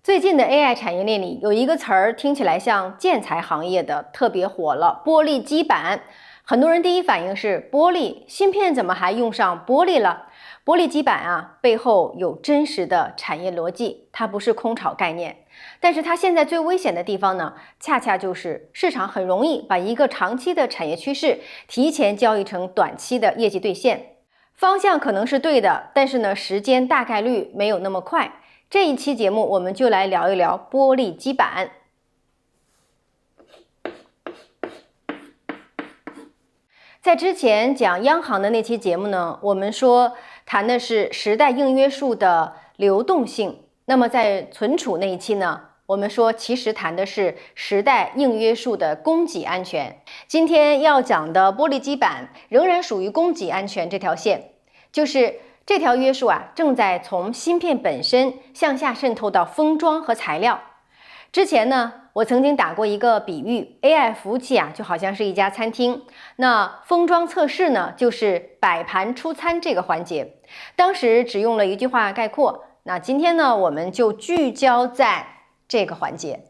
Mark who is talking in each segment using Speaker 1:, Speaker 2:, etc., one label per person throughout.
Speaker 1: 最近的 AI 产业链里有一个词儿听起来像建材行业的，特别火了，玻璃基板。很多人第一反应是玻璃芯片怎么还用上玻璃了？玻璃基板啊，背后有真实的产业逻辑，它不是空炒概念。但是它现在最危险的地方呢，恰恰就是市场很容易把一个长期的产业趋势提前交易成短期的业绩兑现。方向可能是对的，但是呢，时间大概率没有那么快。这一期节目我们就来聊一聊玻璃基板。在之前讲央行的那期节目呢，我们说谈的是时代硬约束的流动性。那么在存储那一期呢，我们说其实谈的是时代硬约束的供给安全。今天要讲的玻璃基板仍然属于供给安全这条线，就是这条约束啊，正在从芯片本身向下渗透到封装和材料。之前呢，我曾经打过一个比喻 ，AI 服务器啊，就好像是一家餐厅，那封装测试呢，就是摆盘出餐这个环节。当时只用了一句话概括，那今天呢，我们就聚焦在这个环节。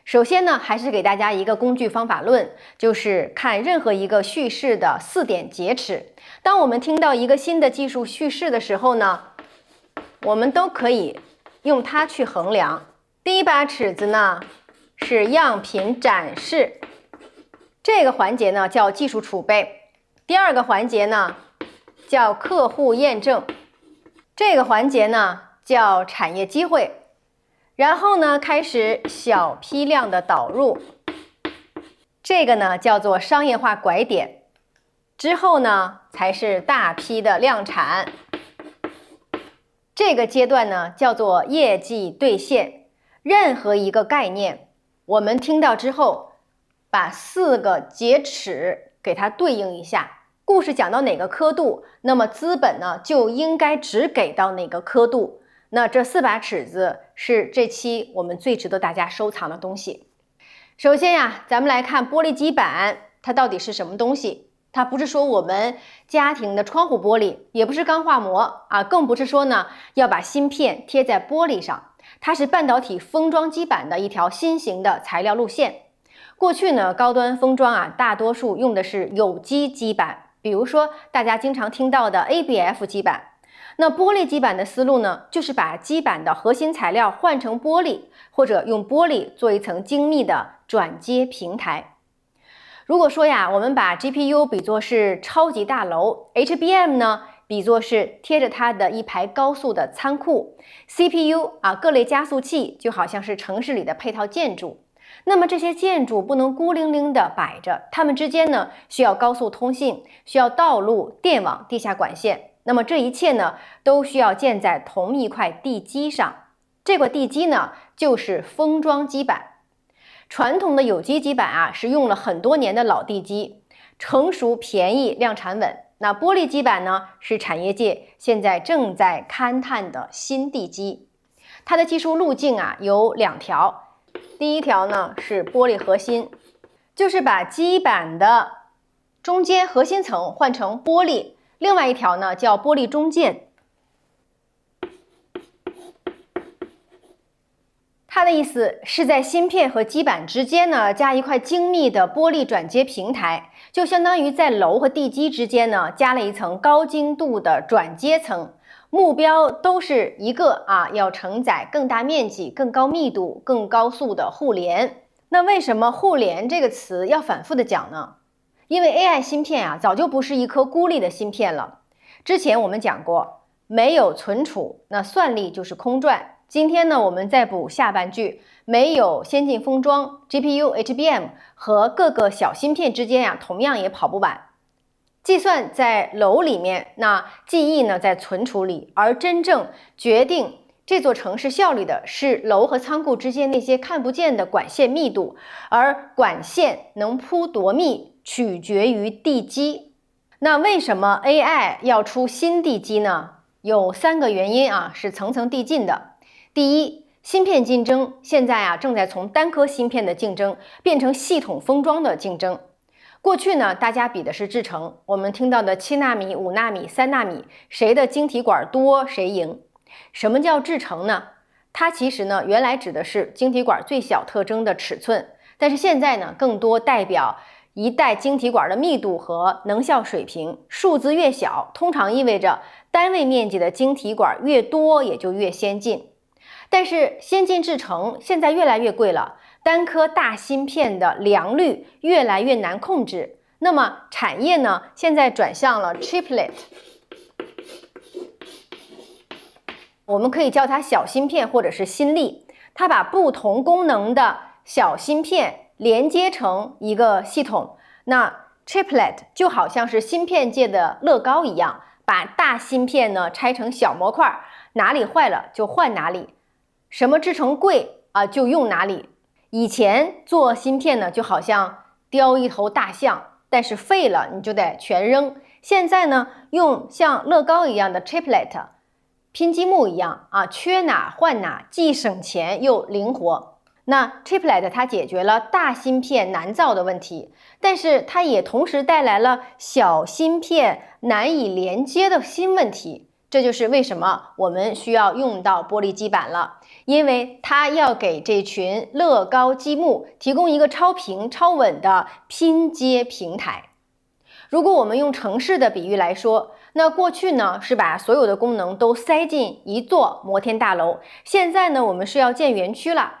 Speaker 1: 首先呢，还是给大家一个工具方法论，就是看任何一个叙事的4点劫持。当我们听到一个新的技术叙事的时候呢，我们都可以用它去衡量。第一把尺子呢是样品展示，这个环节呢叫技术储备。第二个环节呢叫客户验证，这个环节呢叫产业机会。然后呢，开始小批量的导入，这个呢叫做商业化拐点。之后呢，才是大批的量产。这个阶段呢叫做业绩兑现。任何一个概念，我们听到之后，把4个劫持给它对应一下。故事讲到哪个刻度，那么资本呢就应该只给到哪个刻度。那这4把尺子是这期我们最值得大家收藏的东西。首先呀，咱们来看玻璃基板，它到底是什么东西？它不是说我们家庭的窗户玻璃，也不是钢化膜啊，更不是说呢要把芯片贴在玻璃上。它是半导体封装基板的一条新型的材料路线。过去呢，高端封装啊，大多数用的是有机基板，比如说大家经常听到的 ABF 基板。那玻璃基板的思路呢，就是把基板的核心材料换成玻璃，或者用玻璃做一层精密的转接平台。如果说呀，我们把 GPU 比作是超级大楼， HBM 呢比作是贴着它的一排高速的仓库， CPU 啊，各类加速器就好像是城市里的配套建筑。那么这些建筑不能孤零零的摆着，它们之间呢需要高速通信，需要道路、电网、地下管线。那么这一切呢都需要建在同一块地基上，这块地基呢就是封装基板。传统的有机基板啊是用了很多年的老地基，成熟、便宜、量产稳。那玻璃基板呢是产业界现在正在勘探的新地基。它的技术路径啊有2条。第一条呢是玻璃核心，就是把基板的中间核心层换成玻璃。另外一条呢叫玻璃中介，它的意思是在芯片和基板之间呢加一块精密的玻璃转接平台，就相当于在楼和地基之间呢加了一层高精度的转接层。目标都是一个啊，要承载更大面积、更高密度、更高速的互联。那为什么互联这个词要反复的讲呢？因为 AI 芯片啊早就不是一颗孤立的芯片了。之前我们讲过，没有存储，那算力就是空转。今天呢，我们再补下半句，没有先进封装 GPU、HBM 和各个小芯片之间呀，同样也跑不完。计算在楼里面，那记忆呢在存储里，而真正决定这座城市效率的是楼和仓库之间那些看不见的管线密度，而管线能铺多密取决于地基。那为什么 AI 要出新地基呢？有3个原因啊，是层层递进的。第一，芯片竞争现在啊正在从单颗芯片的竞争变成系统封装的竞争。过去呢，大家比的是制程，我们听到的7纳米、5纳米、3纳米，谁的晶体管多谁赢。什么叫制程呢？它其实呢原来指的是晶体管最小特征的尺寸，但是现在呢更多代表一代晶体管的密度和能效水平。数字越小，通常意味着单位面积的晶体管越多，也就越先进。但是先进制程现在越来越贵了，单颗大芯片的良率越来越难控制。那么产业呢现在转向了 chiplet， 我们可以叫它小芯片或者是芯粒，它把不同功能的小芯片连接成一个系统。那 chiplet 就好像是芯片界的乐高一样，把大芯片呢拆成小模块，哪里坏了就换哪里，什么制成贵就用哪里。以前做芯片呢就好像雕一头大象，但是废了你就得全扔。现在呢用像乐高一样的 chiplet， 拼积木一样缺哪换哪，既省钱又灵活。那 chiplet 它解决了大芯片难造的问题，但是它也同时带来了小芯片难以连接的新问题。这就是为什么我们需要用到玻璃基板了，因为它要给这群乐高积木提供一个超平超稳的拼接平台。如果我们用城市的比喻来说，那过去呢是把所有的功能都塞进一座摩天大楼，现在呢我们是要建园区了。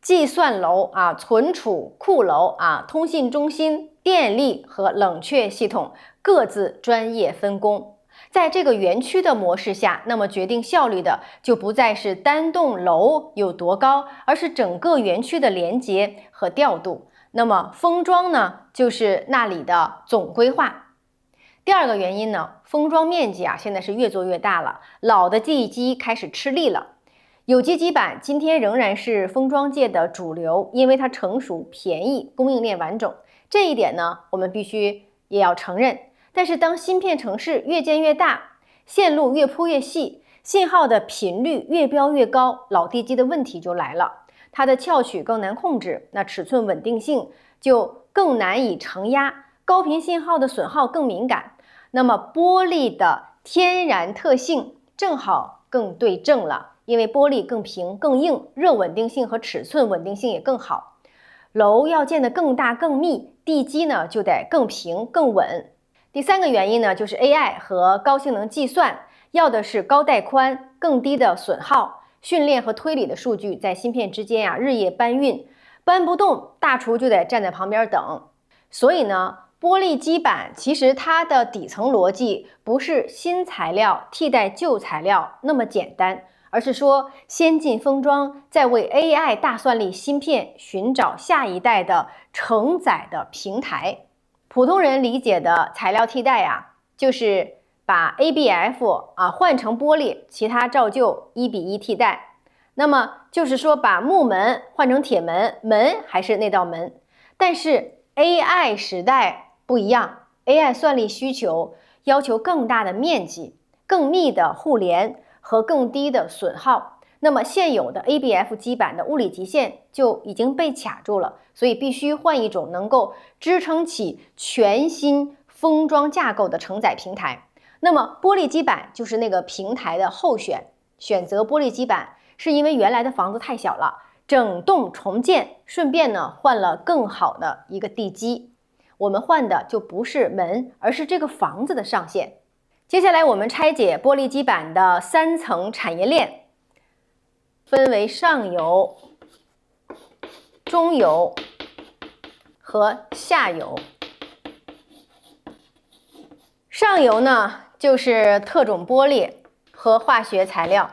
Speaker 1: 计算楼存储库楼通信中心、电力和冷却系统各自专业分工。在这个园区的模式下，那么决定效率的就不再是单栋楼有多高，而是整个园区的连接和调度。那么封装呢，就是那里的总规划。第二个原因呢，封装面积现在是越做越大了，老的地基开始吃力了。有机基板今天仍然是封装界的主流，因为它成熟、便宜、供应链完整。这一点呢，我们必须也要承认。但是当芯片城市越建越大，线路越铺越细，信号的频率越飙越高，老地基的问题就来了。它的翘曲更难控制，那尺寸稳定性就更难以承压，高频信号的损耗更敏感。那么玻璃的天然特性正好更对症了。因为玻璃更平更硬，热稳定性和尺寸稳定性也更好。楼要建得更大更密，地基呢就得更平更稳。第三个原因呢，就是 AI 和高性能计算要的是高带宽、更低的损耗。训练和推理的数据在芯片之间日夜搬运，搬不动，大厨就得站在旁边等。所以呢，玻璃基板其实它的底层逻辑不是新材料替代旧材料那么简单。而是说，先进封装在为 AI 大算力芯片寻找下一代的承载的平台。普通人理解的材料替代就是把 ABF 换成玻璃，其他照旧1:1替代。那么就是说，把木门换成铁门，门还是那道门。但是 AI 时代不一样 ，AI 算力需求要求更大的面积、更密的互联和更低的损耗，那么现有的 ABF 基板的物理极限就已经被卡住了，所以必须换一种能够支撑起全新封装架构的承载平台。那么玻璃基板就是那个平台的候选。选择玻璃基板是因为原来的房子太小了，整栋重建，顺便呢换了更好的一个地基。我们换的就不是门，而是这个房子的上限。接下来我们拆解玻璃基板的3层产业链，分为上游、中游和下游。上游呢，就是特种玻璃和化学材料。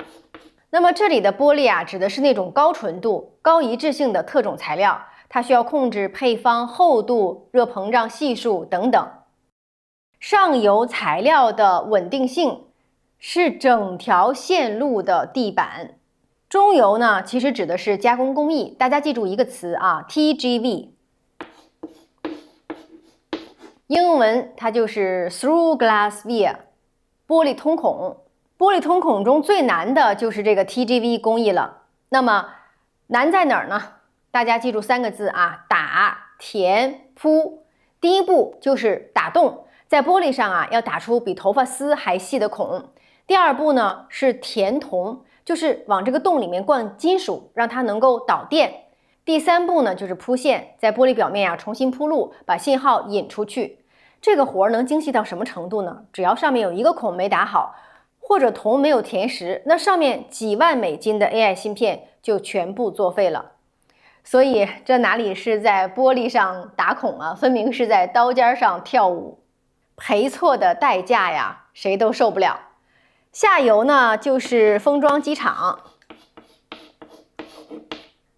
Speaker 1: 那么这里的玻璃指的是那种高纯度、高一致性的特种材料，它需要控制配方、厚度、热膨胀系数等等。上游材料的稳定性是整条线路的地板。中游呢，其实指的是加工工艺。大家记住一个词TGV， 英文它就是 Through Glass Via， 玻璃通孔。玻璃通孔中最难的就是这个 TGV 工艺了。那么难在哪儿呢？大家记住3个字打、填、铺。第一步就是打洞。在玻璃上要打出比头发丝还细的孔。第二步呢是填铜，就是往这个洞里面灌金属，让它能够导电。第3步呢，就是铺线，在玻璃表面重新铺路，把信号引出去。这个活能精细到什么程度呢？只要上面有一个孔没打好，或者铜没有填实，那上面几万美金的 AI 芯片就全部作废了。所以这哪里是在玻璃上打孔啊，分明是在刀尖上跳舞。赔错的代价呀，谁都受不了。下游呢，就是封装机厂，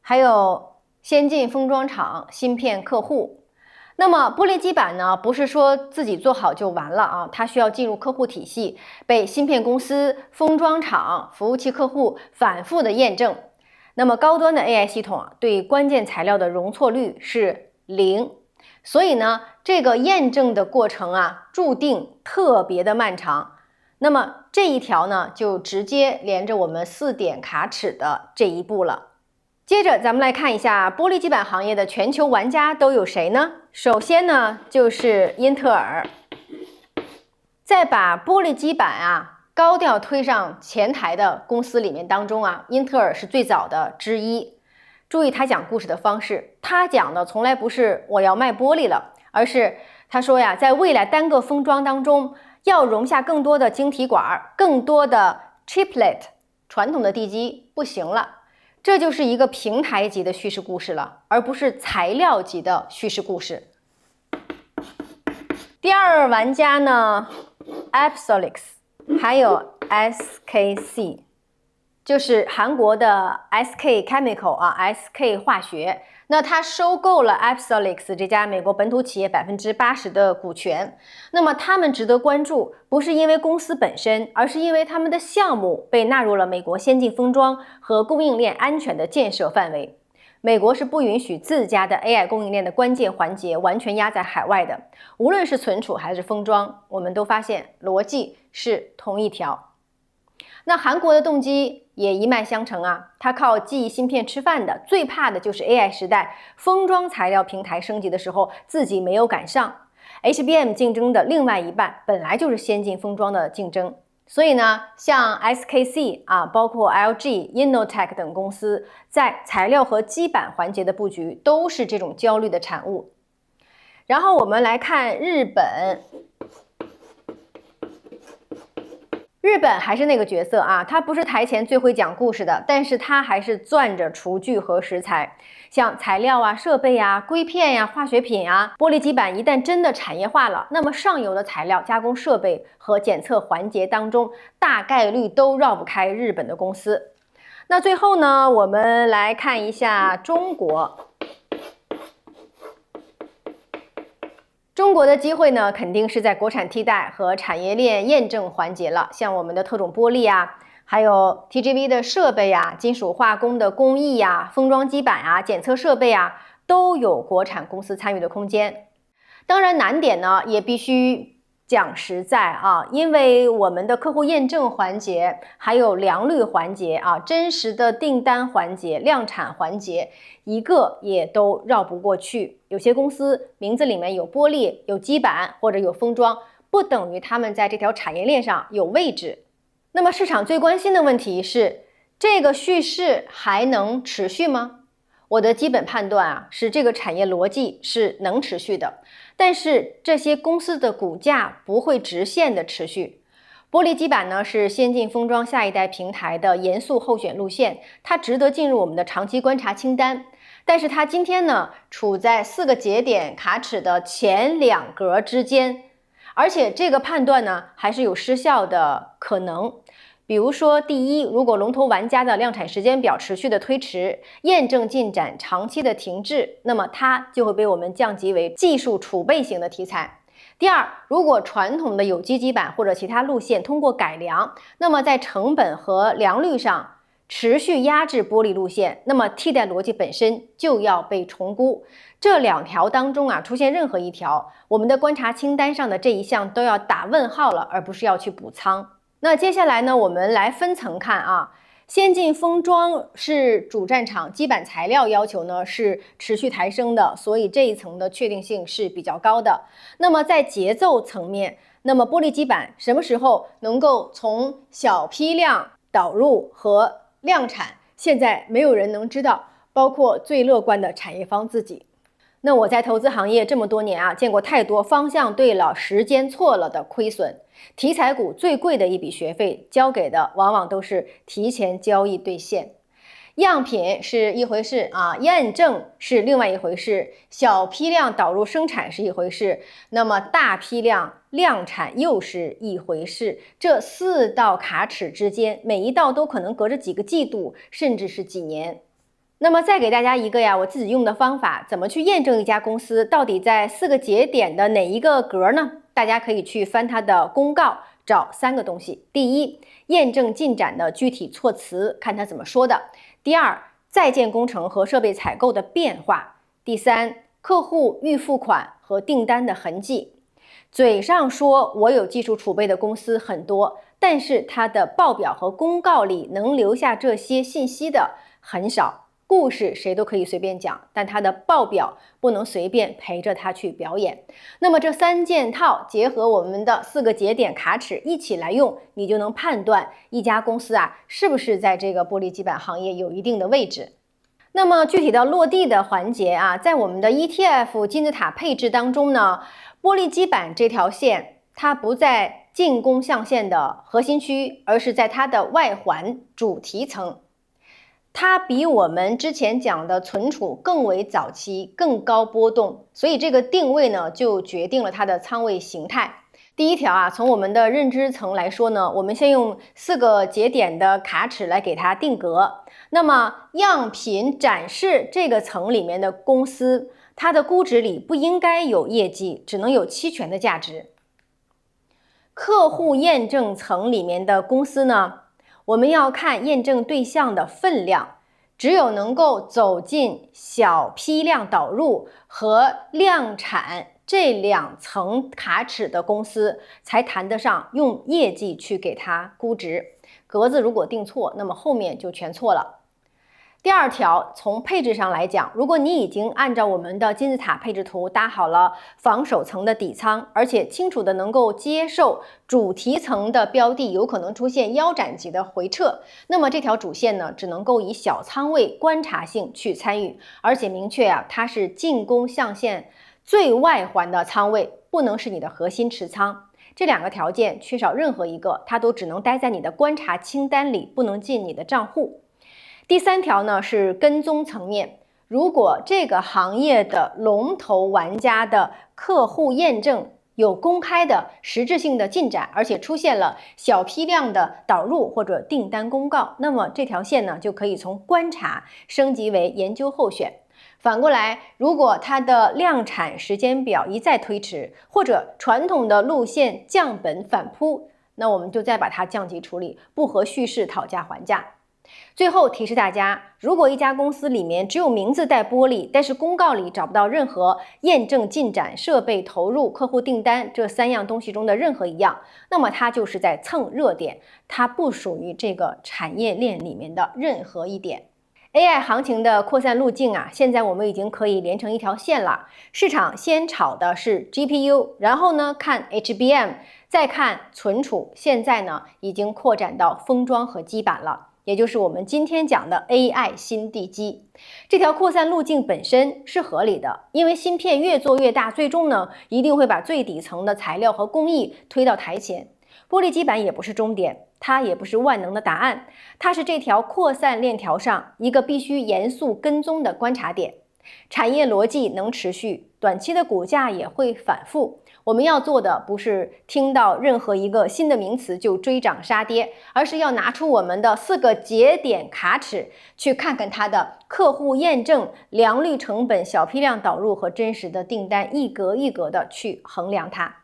Speaker 1: 还有先进封装厂、芯片客户。那么玻璃基板呢，不是说自己做好就完了啊，它需要进入客户体系，被芯片公司、封装厂、服务器客户反复的验证。那么高端的 AI 系统对关键材料的容错率是0，所以呢，这个验证的过程注定特别的漫长。那么这一条呢，就直接连着我们4点卡尺的这一步了。接着咱们来看一下玻璃基板行业的全球玩家都有谁呢？首先呢，就是英特尔。在把玻璃基板高调推上前台的公司里面当中英特尔是最早的之一。注意他讲故事的方式，他讲的从来不是我要卖玻璃了，而是他说在未来单个封装当中要容下更多的晶体管，更多的 chiplet， 传统的地基不行了。这就是一个平台级的叙事故事了，而不是材料级的叙事故事。第二玩家呢 Absolix 还有 SKC， 就是韩国的 SK Chemical SK 化学。那它收购了 Absolix 这家美国本土企业80%的股权。那么他们值得关注，不是因为公司本身，而是因为他们的项目被纳入了美国先进封装和供应链安全的建设范围。美国是不允许自家的 AI 供应链的关键环节完全压在海外的，无论是存储还是封装，我们都发现逻辑是同一条。那韩国的动机也一脉相承它靠记忆芯片吃饭的，最怕的就是 AI 时代封装材料平台升级的时候自己没有赶上。HBM 竞争的另外一半本来就是先进封装的竞争，所以呢，像 SKC 包括 LG、Innotech 等公司在材料和基板环节的布局都是这种焦虑的产物。然后我们来看日本。日本还是那个角色他不是台前最会讲故事的，但是他还是攥着厨具和食材，像材料设备硅片化学品玻璃基板一旦真的产业化了，那么上游的材料加工设备和检测环节当中，大概率都绕不开日本的公司。那最后呢，我们来看一下中国。中国的机会呢，肯定是在国产替代和产业链验证环节了，像我们的特种玻璃还有 TGV 的设备金属化工的工艺封装基板检测设备都有国产公司参与的空间。当然难点呢，也必须讲实在因为我们的客户验证环节，还有良率环节真实的订单环节、量产环节，一个也都绕不过去。有些公司名字里面有玻璃、有基板或者有封装，不等于他们在这条产业链上有位置。那么市场最关心的问题是，这个叙事还能持续吗？我的基本判断是这个产业逻辑是能持续的，但是这些公司的股价不会直线的持续。玻璃基板呢是先进封装下一代平台的严肃候选路线，它值得进入我们的长期观察清单。但是它今天呢处在4个节点卡尺的前2格之间，而且这个判断呢还是有失效的可能。比如说，第一，如果龙头玩家的量产时间表持续的推迟，验证进展长期的停滞，那么它就会被我们降级为技术储备型的题材。第二，如果传统的有机基板或者其他路线通过改良，那么在成本和良率上持续压制玻璃路线，那么替代逻辑本身就要被重估。这2条当中出现任何一条，我们的观察清单上的这一项都要打问号了，而不是要去补仓。那接下来呢，我们来分层看先进封装是主战场，基板材料要求呢是持续抬升的，所以这一层的确定性是比较高的。那么在节奏层面，那么玻璃基板什么时候能够从小批量导入和量产，现在没有人能知道，包括最乐观的产业方自己。那我在投资行业这么多年啊，见过太多方向对了，时间错了的亏损。题材股最贵的一笔学费，交给的往往都是提前交易兑现。样品是一回事啊，验证是另外一回事，小批量导入生产是一回事，那么大批量量产又是一回事。这4道卡尺之间，每一道都可能隔着几个季度，甚至是几年。那么再给大家一个我自己用的方法，怎么去验证一家公司到底在4个节点的哪一个格呢？大家可以去翻它的公告，找3个东西。第一，验证进展的具体措辞，看它怎么说的。第二，在建工程和设备采购的变化。第三，客户预付款和订单的痕迹。嘴上说我有技术储备的公司很多，但是它的报表和公告里能留下这些信息的很少。故事谁都可以随便讲，但他的报表不能随便陪着他去表演。那么这3件套结合我们的4个节点卡尺一起来用，你就能判断一家公司是不是在这个玻璃基板行业有一定的位置。那么具体到落地的环节在我们的 ETF 金字塔配置当中呢，玻璃基板这条线它不在进攻象限的核心区，而是在它的外环主题层。它比我们之前讲的存储更为早期，更高波动，所以这个定位呢，就决定了它的仓位形态。第一条从我们的认知层来说呢，我们先用4个节点的卡尺来给它定格。那么样品展示这个层里面的公司，它的估值里不应该有业绩，只能有期权的价值。客户验证层里面的公司呢，我们要看验证对象的分量，只有能够走进小批量导入和量产这2层卡尺的公司，才谈得上用业绩去给它估值。格子如果定错，那么后面就全错了。第二条，从配置上来讲，如果你已经按照我们的金字塔配置图搭好了防守层的底仓，而且清楚的能够接受主题层的标的有可能出现腰斩级的回撤，那么这条主线呢，只能够以小仓位观察性去参与，而且明确它是进攻象限最外环的仓位，不能是你的核心持仓。这2个条件缺少任何一个，它都只能待在你的观察清单里，不能进你的账户。第3条呢是跟踪层面，如果这个行业的龙头玩家的客户验证有公开的实质性的进展，而且出现了小批量的导入或者订单公告，那么这条线呢就可以从观察升级为研究候选。反过来，如果它的量产时间表一再推迟，或者传统的路线降本反扑，那我们就再把它降级处理，不和蓄势讨价还价。最后提示大家，如果一家公司里面只有名字带玻璃，但是公告里找不到任何验证进展、设备投入、客户订单这3样东西中的任何一样，那么它就是在蹭热点，它不属于这个产业链里面的任何一点。AI 行情的扩散路径现在我们已经可以连成一条线了。市场先炒的是 GPU， 然后呢看 HBM， 再看存储，现在呢已经扩展到封装和基板了。也就是我们今天讲的 AI 新地基。这条扩散路径本身是合理的，因为芯片越做越大，最终呢一定会把最底层的材料和工艺推到台前。玻璃基板也不是终点，它也不是万能的答案，它是这条扩散链条上一个必须严肃跟踪的观察点。产业逻辑能持续，短期的股价也会反复。我们要做的不是听到任何一个新的名词就追涨杀跌，而是要拿出我们的4个节点卡尺，去看看它的客户验证、良率成本、小批量导入和真实的订单，一格一格的去衡量它。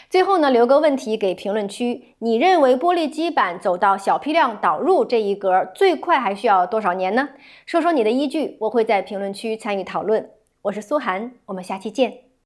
Speaker 1: 最后呢，留个问题给评论区，你认为玻璃基板走到小批量导入这一格最快还需要多少年呢？说说你的依据，我会在评论区参与讨论。我是苏涵，我们下期见。